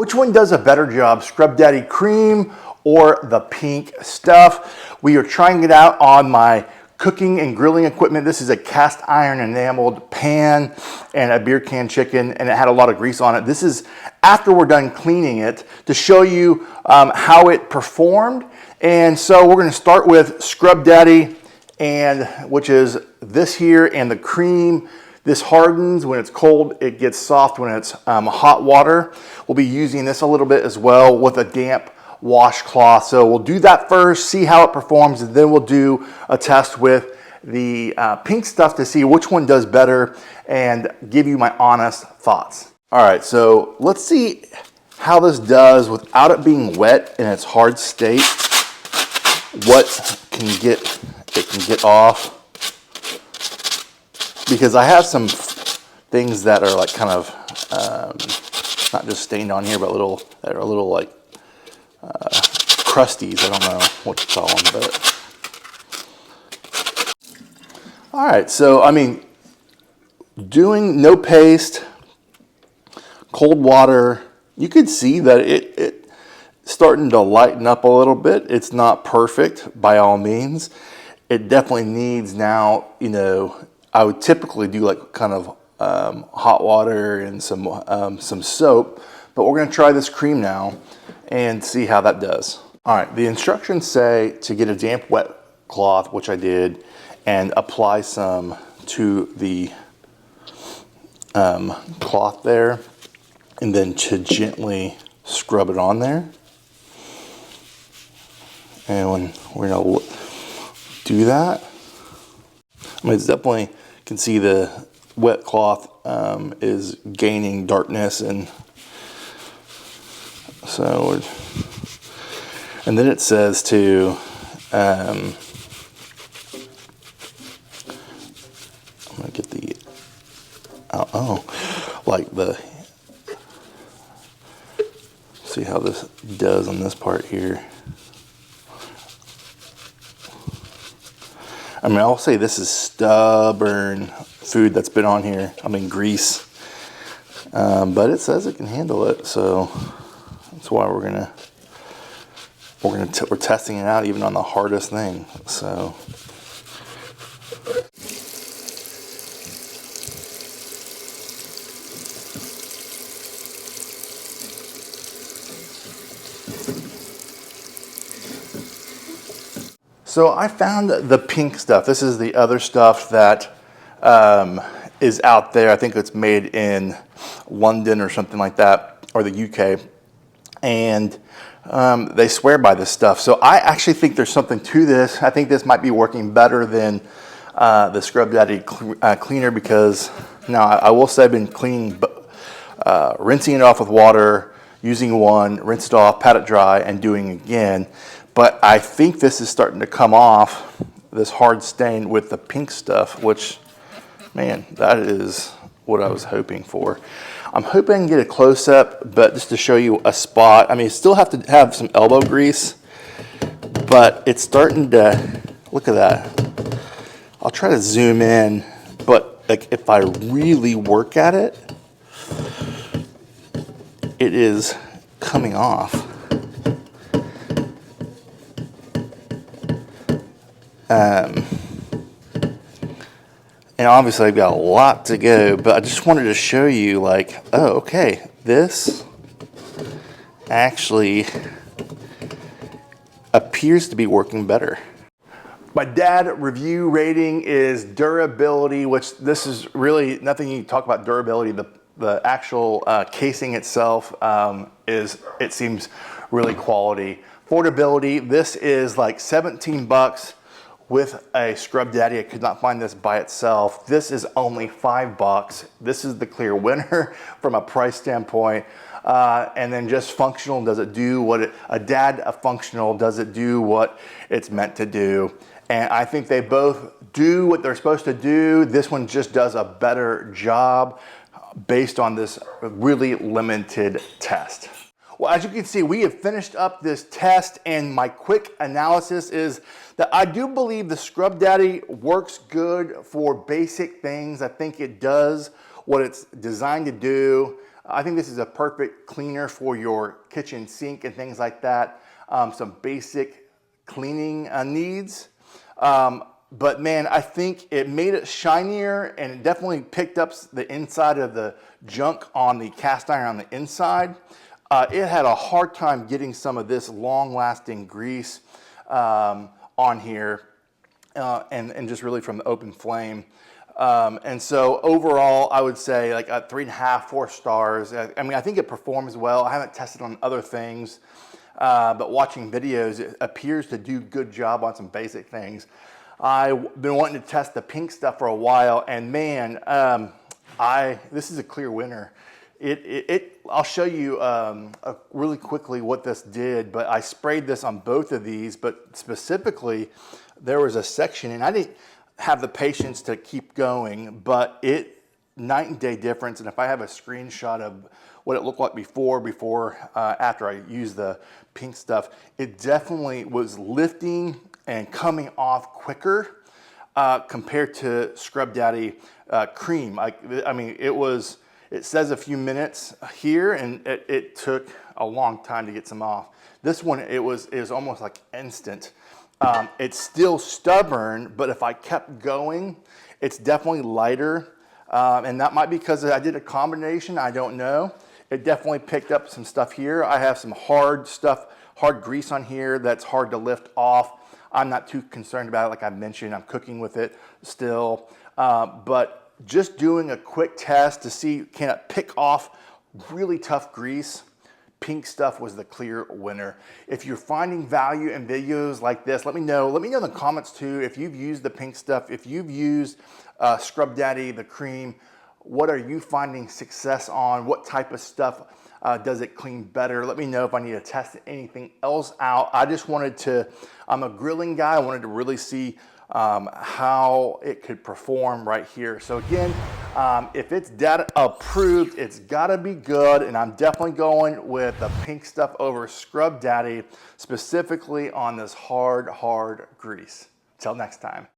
Which one does a better job, Scrub Daddy Cream or the pink stuff? We are trying it out on my cooking and grilling equipment. This is a cast iron enameled pan and a beer can chicken, and it had a lot of grease on it. This is after we're done cleaning it to show you how it performed. And so we're going to start with Scrub Daddy, and which is this here, and the cream. This hardens when it's cold, it gets soft when it's hot water. We'll be using this a little bit as well with a damp washcloth. So we'll do that first, see how it performs, and then we'll do a test with the pink stuff to see which one does better and give you my honest thoughts. All right, so let's see how this does without it being wet in its hard state. What it can get off. Because I have some things that are like kind of not just stained on here, but that are a little like crusties. I don't know what to call them, but all right. So I mean, doing no paste, cold water, you could see that it starting to lighten up a little bit. It's not perfect by all means. It definitely needs now, you know. I would typically do like kind of hot water and some soap, but we're gonna try this cream now and see how that does. All right, the instructions say to get a damp wet cloth, which I did, and apply some to the cloth there, and then to gently scrub it on there. And when we're gonna do that, I mean, it's definitely, you can see the wet cloth is gaining darkness, and so, and then it says to, I'm gonna get the, like the, see how this does on this part here. I mean, I'll say this is stubborn food that's been on here. I mean, grease, but it says it can handle it, so that's why we're testing it out even on the hardest thing. So. So I found the pink stuff. This is the other stuff that is out there. I think it's made in London or something like that, or the UK. And they swear by this stuff. So I actually think there's something to this. I think this might be working better than the Scrub Daddy cleaner, because now I will say I've been cleaning, rinsing it off with water, using one, rinse it off, pat it dry, and doing it again. But I think this is starting to come off, this hard stain with the pink stuff, which, man, that is what I was hoping for. I'm hoping I can get a close-up, but just to show you a spot. I mean, you still have to have some elbow grease, but it's starting to, look at that. I'll try to zoom in, but like if I really work at it, it is coming off. And obviously I've got a lot to go, but I just wanted to show you like, oh, okay, this actually appears to be working better. My dad review rating is durability, which this is really nothing you can talk about durability. The actual casing itself it seems really quality. Affordability, this is like 17 bucks. With a Scrub Daddy, I could not find this by itself. This is only $5. This is the clear winner from a price standpoint. And then just functional, does it do what a functional, does it do what it's meant to do? And I think they both do what they're supposed to do. This one just does a better job based on this really limited test. Well, as you can see, we have finished up this test, and my quick analysis is that I do believe the Scrub Daddy works good for basic things. I think it does what it's designed to do. I think this is a perfect cleaner for your kitchen sink and things like that. Some basic cleaning needs. But man, I think it made it shinier, and it definitely picked up the inside of the junk on the cast iron on the inside. It had a hard time getting some of this long-lasting grease on here, and just really from the open flame. And so overall, I would say like a 3.5, 4 stars. I mean, I think it performs well. I haven't tested on other things, but watching videos, it appears to do a good job on some basic things. I've been wanting to test the pink stuff for a while, and man, this is a clear winner. I'll show you really quickly what this did, but I sprayed this on both of these, but specifically there was a section, and I didn't have the patience to keep going, but night and day difference. And if I have a screenshot of what it looked like before, after I used the pink stuff, it definitely was lifting and coming off quicker compared to Scrub Daddy cream. I mean, it says a few minutes here, and it took a long time to get some off. This one, it was almost like instant. It's still stubborn, but if I kept going, it's definitely lighter. And that might be because I did a combination, I don't know. It definitely picked up some stuff here. I have some hard grease on here that's hard to lift off. I'm not too concerned about it. Like I mentioned, I'm cooking with it still. But just doing a quick test to see, can it pick off really tough grease? Pink stuff was the clear winner. If you're finding value in videos like this, let me know. Let me know in the comments too, if you've used the pink stuff, if you've used Scrub Daddy, the cream, what are you finding success on? What type of stuff does it clean better? Let me know if I need to test anything else out. I'm a grilling guy. I wanted to really see how it could perform right here. So again, if it's data approved, it's gotta be good, and I'm definitely going with the pink stuff over Scrub Daddy, specifically on this hard grease. Till next time.